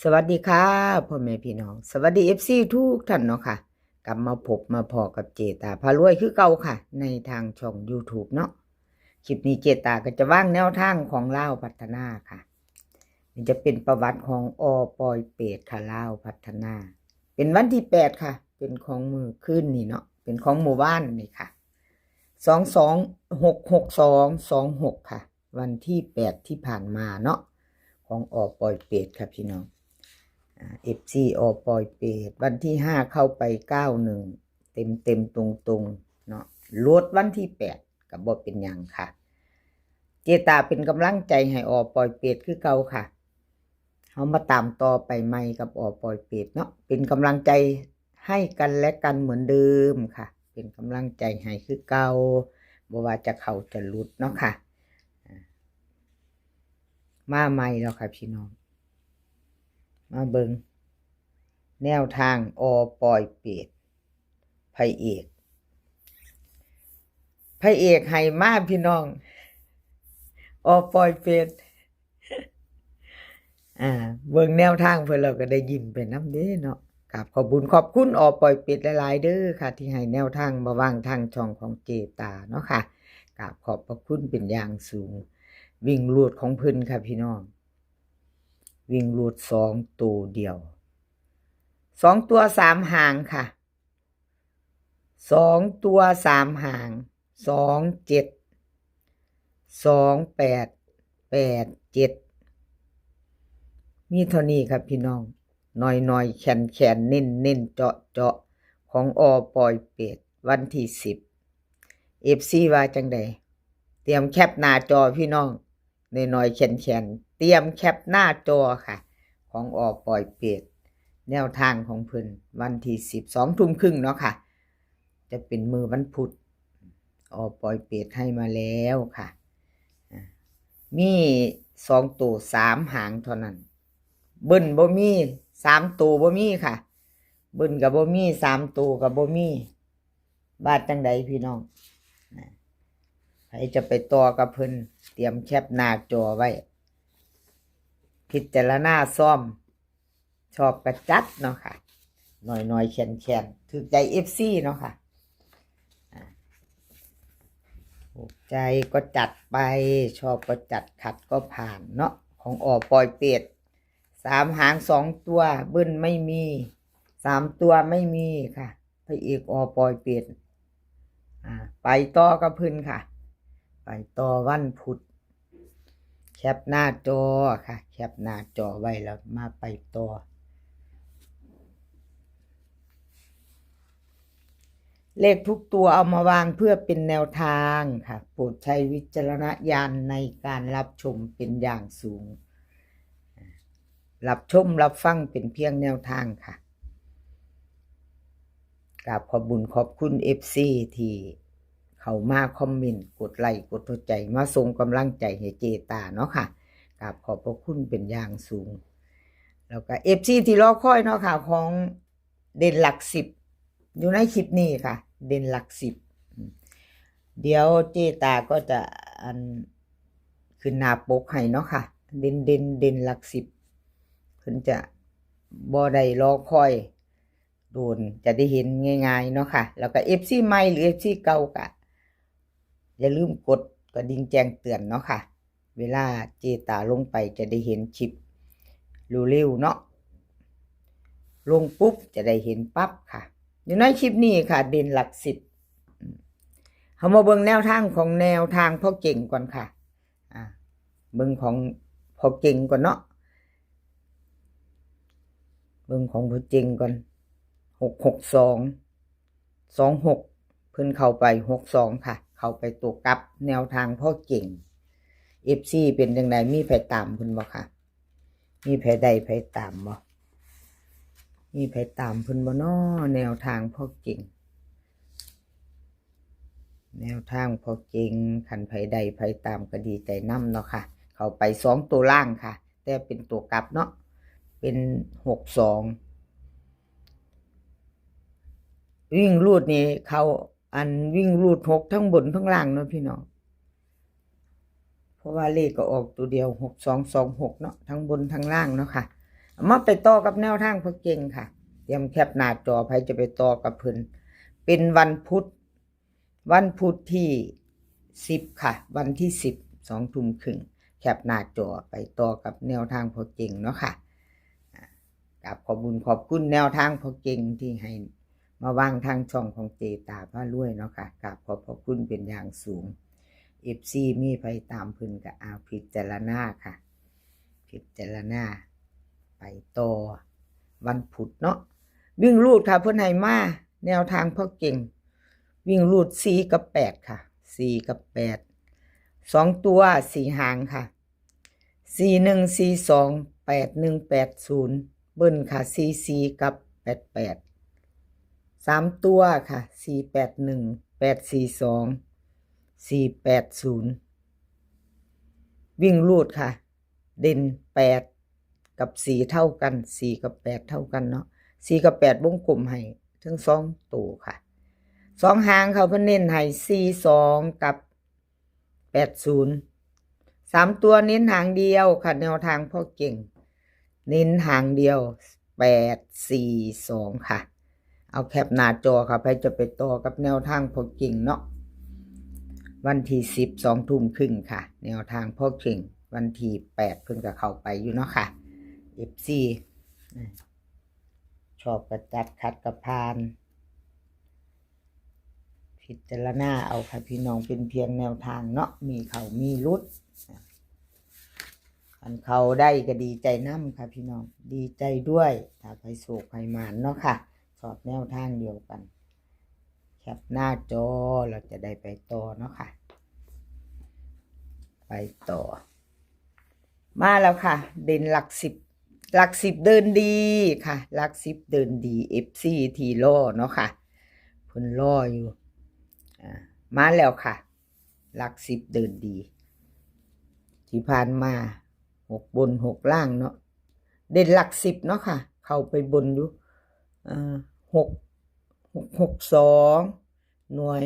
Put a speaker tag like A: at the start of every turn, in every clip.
A: สวัสดีค่ะพ่อแม่พี่น้องสวัสดีFCทุกท่านเนาะค่ะกลับมาพบมาพอกับเจตาพารวยคือเก่าค่ะในทางช่อง YouTube เนาะคลิปนี้เจตาก็จะว่างแนวทางของลาวพัฒนาค่ะนี่จะเป็นประวัติของปอยเปตค่ะลาวพัฒนาเป็นวันที่8ค่ะเป็นของมือขึ้นนี่เนาะเป็นของหมู่บ้านนี่ค่ะ22666226ค่ะวันที่8ที่ผ่านมาเนาะของปอยเปตค่ะพี่น้องFC ปอยเปตวันที่5เข้าไป91เต็มตรงเนาะลดวันที่8ก็บ่เป็นหยังค่ะเจตาเป็นกำลังใจให้ปอยเปตคือเก่าค่ะเฮามาตามต่อไปใหม่กับปอยเปตเนาะเป็นกำลังใจให้กันและกันเหมือนเดิมค่ะเป็นกำลังใจให้คือเก่าบ่ว่าจะเข้าจะหลุดเนาะค่ะมาใหม่แล้วค่ะพี่น้องมาเบิ่งแนวทางปอยเปตพระเอกให้มาพี่น้องปอยเปตเบิ่งแนวทางเพิ่นเราก็ได้ยิ้มไปนำเด้เนาะครับขอบคุณปอยเปตหลายๆเด้อค่ะที่ให้แนวทางมาวางทางช่องของเจตาเนาะค่ะครับขอบพระคุณเป็นอย่างสูงวิ่งรูดของเพิ่นค่ะพี่น้องวิ่งรูด2ตัวเดียว2ตัว3หางค่ะ2ตัว3หาง27 28 87มีเท่านี้ครับพี่น้องน้อยแขนเน้นเจาะของปอยเป็ดวันที่10 FC ว่าจังใดเตรียมแคปหน้าจอพี่น้องน้อยแขนเตรียมแคปหน้าจอค่ะของปอยเป็ดแนวทางของเพิ่นวันที่12 ทุ่มครึ่งเนาะค่ะจะเป็นมือวันพุธปอยเป็ดให้มาแล้วค่ะมี2ตัว3หางเท่านั้นเบิ้นบ่มี3ตัวบ่มีค่ะเบิ้นก็บ่มี3ตัวก็บ่มีบาดจังใดพี่น้องใครจะไปต่อกับเพิ่นเตรียมแคปหน้าจอไว้พิจารณาซ่อมชอบกระจัดเนาะค่ะน้อยแขนถูกใจ FC เนาะค่ะถูกใจก็จัดไปชอบก็จัดขัดก็ผ่านเนาะของปอยเป็ด3หาง2ตัวเบิ้นไม่มี3ตัวไม่มีค่ะพระเอกปอยเป็ดไปต่อกับเพิ่นค่ะไปต่อวันพุธแคปหน้าจอค่ะแคปหน้าจอไว้แล้วมาไปต่อเลขทุกตัวเอามาวางเพื่อเป็นแนวทางค่ะโปรดใช้วิจารณญาณในการรับชมเป็นอย่างสูงรับชมรับฟังเป็นเพียงแนวทางค่ะกราบขอบคุณ FC ที่เข้ามาคอมเมนต์กดไลค์กดหัวใจมาส่งกำลังใจให้เจตาเนาะค่ะกราบขอบพระคุณเป็นอย่างสูงแล้วก็ FC ที่รอคอยเนาะค่ะของเด่นหลัก10อยู่ในคลิปนี้ค่ะเด่นหลัก10เดี๋ยวเจตาก็จะขึ้นหน้าปกให้เนาะค่ะเด่นหลัก10เพิ่นจะบ่ได้รอคอยโดนจะได้เห็นง่ายๆเนาะค่ะแล้วก็ FC ใหม่หรือ FC เก่าก็อย่าลืมกดกระดิ่งแจ้งเตือนเนาะค่ะเวลาเจตาลงไปจะได้เห็นคลิปเร็วๆเนาะลงปุ๊บจะได้เห็นปั๊บค่ะอยู่ในคลิปนี้ค่ะเด่นหลัก10เฮามาเบิ่งแนวทางพ่อเก่งก่อนค่ะเบิ่งของพ่อเก่งก่อนเนาะเบิ่งของพ่อเก่งก่อน66226เพิ่นเข้าไป62ค่ะเข้าไปตัวกลับแนวทางพ่อเก่ง FC เป็นจังไดมีไผตามเพิ่นบ่ค่ะมีไผใดไผตามบ่มีไผตามเพิ่นบ่น้อแนวทางพ่อเก่งแนวทางพ่อเก่งคันไผใดไผตามก็ดีใจนำเนาะค่ะเข้าไป2ตัวล่างค่ะแต่เป็นตัวกลับเนาะเป็น62วิ่งรูดนี่เขาวิ่งรูด6ทั้งบนทั้งล่างเนาะพี่น้องเพราะว่าเลขก็ออกตัวเดียว6226เนาะทั้งบนทั้งล่างเนาะค่ะ มาไปต่อกับแนวทางพอเก่งค่ะเตรียมแคปหน้าจอใครจะไปต่อกับเพิ่นเป็นวันพุธที่10ค่ะวันที่10 2 ทุ่มครึ่งแคปหน้าจอไปต่อกับแนวทางพอเก่งเนาะค่ะกับขอบคุณแนวทางพอเก่งที่ให้มาวางทางช่องของเจตาพารวยเนาะค่ะกับขอบคุณเป็นอย่างสูง FC มีไปตามเพิ่นก็เอาพิจารณาค่ะพิจารณาไปต่อวันพุธเนาะวิ่งรูดค่ะเพิ่นให้มาแนวทางพอเก่งวิ่งรูด4กับ8ค่ะ4กับ8 2ตัว4หางค่ะ41 42 81 80เบิ้ลค่ะ44กับ88 3ตัวค่ะ481 842 480วิ่งรูดค่ะเด่น8กับ4เท่ากัน4กับ8เท่ากันเนาะ4กับ8วงกลมให้ทั้ง2ตัวค่ะ2หางเขาเพิ่นเน้นให้42กับ80 3ตัวเน้นหางเดียวค่ะแนวทางพ่อเก่งเน้นหางเดียว842ค่ะเอาแคปหน้าจอค่ะไปจะไปต่อกับแนวทางพ่อเก่งเนาะวันที่10 2 ทุ่มครึ่งค่ะแนวทางพ่อเก่งวันที่8เพิ่งจะเข้าไปอยู่เนาะค่ะ FC ชอบกระจัดขัดกระพานพิจารณาเอาค่ะพี่น้องเป็นเพียงแนวทางเนาะมีเขามีรุดอันเขาได้ก็ดีใจน้ำค่ะพี่น้องดีใจด้วยถ้าไปโศกไปหมานเนาะค่ะชอบแนวทางเดียวกันแคปหน้าจอเราจะได้ไปต่อเนาะค่ะไปต่อมาแล้วค่ะเด่นหลัก10เดินดีค่ะหลัก10เดินดี FC ทีล่อเนาะค่ะเพิ่นล่ออยู่มาแล้วค่ะหลัก10เดินดีที่ผ่านมา6บน6ล่างเนาะเด่นหลัก10เนาะค่ะเข้าไปบนอยู่6 2หน่วย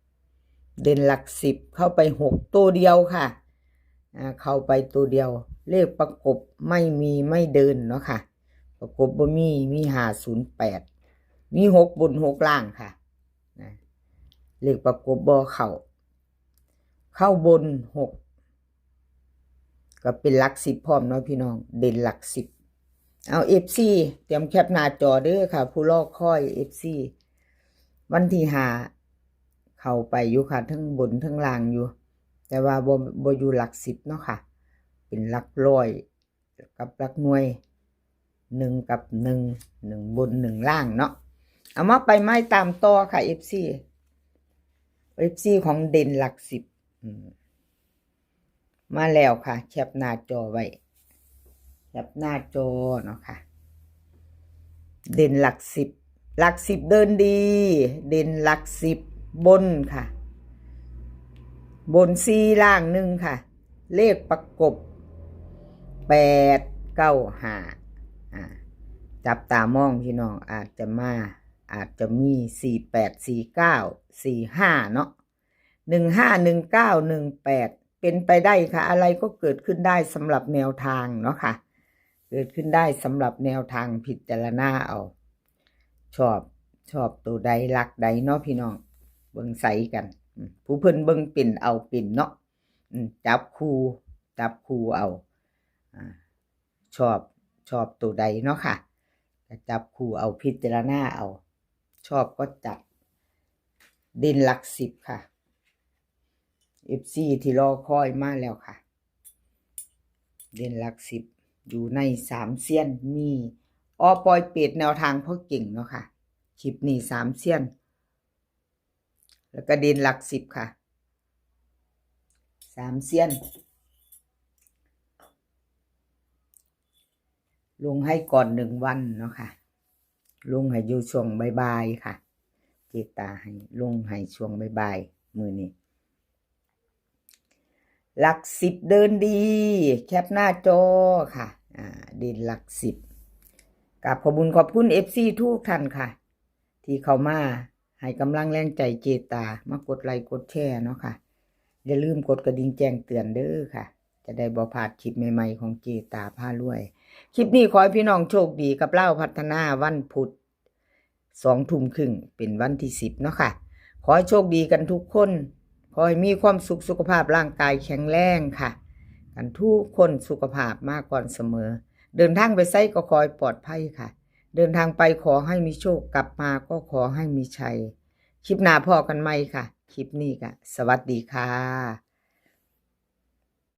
A: 10เด่นหลัก10เข้าไป6ตัวเดียวค่ะเข้าไปตัวเดียวเลขประกบไม่มีไม่เดินเนาะค่ะประกบบ่มี508มี6บน6ล่างค่ะเลขประกบบ่เข้าบน6ก็เป็นหลัก10พร้อมเนาะพี่น้องเด่นหลัก10เอา FC เตรียมแคปหน้าจอเด้อค่ะผู้รอคอย FC วันที่5เข้าไปอยู่ค่ะทั้งบนทั้งล่างอยู่แต่ว่าบ่อยู่หลัก10เนาะค่ะเป็นหลักร้อยกับหลักหน่วย1กับ1บน1ล่างเนาะเอามาไปไม้ตามต่อค่ะ FC ของเด่นหลัก10มาแล้วค่ะแคปหน้าจอไว้แคปหน้าจอเนาะค่ะเด่นหลัก10เดินดีเด่นหลัก10บนค่ะบน4ล่าง1ค่ะเลขประกบ8 9 5จับตามองพี่น้องอาจจะมี48 49 45เนาะ15 19 18เป็นไปได้ค่ะอะไรก็เกิดขึ้นได้สำหรับแนวทางเนาะค่ะเกิดขึ้นได้สำหรับแนวทางพิจารณาเอาชอบตัวใดรักใดเนาะพี่น้องเบิ่งใส่กันผู้เพิ่นเบิ่งเป็นเอาเป็นเนาะจับคู่เอาชอบตัวใดเนาะค่ะจับคู่เอาพิจารณาเอาชอบก็จัดเด่นหลัก10ค่ะ FC ที่รอคอยมาแล้วค่ะเด่นหลัก10อยู่ใน3เซียนมีปอยเป็ดแนวทางพ่อเก่งเนาะค่ะคลิปนี้3เซียนแล้วก็เด่นหลัก10ค่ะ3เซียนลงให้ก่อน1วันเนาะค่ะลงให้อยู่ช่วงบ่ายๆค่ะเจตาให้ลงให้ช่วงบ่ายๆมื้อนี้หลัก10เดินดีแคปหน้าจอค่ะเด่นหลัก10กับขอบคุณ FC ทุกท่านค่ะที่เข้ามาให้กำลังแรงใจเจตามากดไลค์กดแชร์เนาะค่ะอย่าลืมกดกระดิ่งแจ้งเตือนเด้อค่ะจะได้บ่พลาดคลิปใหม่ๆของเจตาพารวย คลิปนี้ขอให้พี่น้องโชคดีกับเล่าพัฒนาวันพุธ20:30เป็นวันที่10เนาะค่ะขอให้โชคดีกันทุกคนขอให้มีความสุขภาพร่างกายแข็งแรงค่ะกันทุกคนสุขภาพมากก่อนเสมอเดินทางไปไสก็ขอให้ปลอดภัยค่ะเดินทางไปขอให้มีโชคกลับมาก็ขอให้มีชัยคลิปหน้าพอกันใหม่ค่ะคลิปนี้ก็สวัสดีค่ะ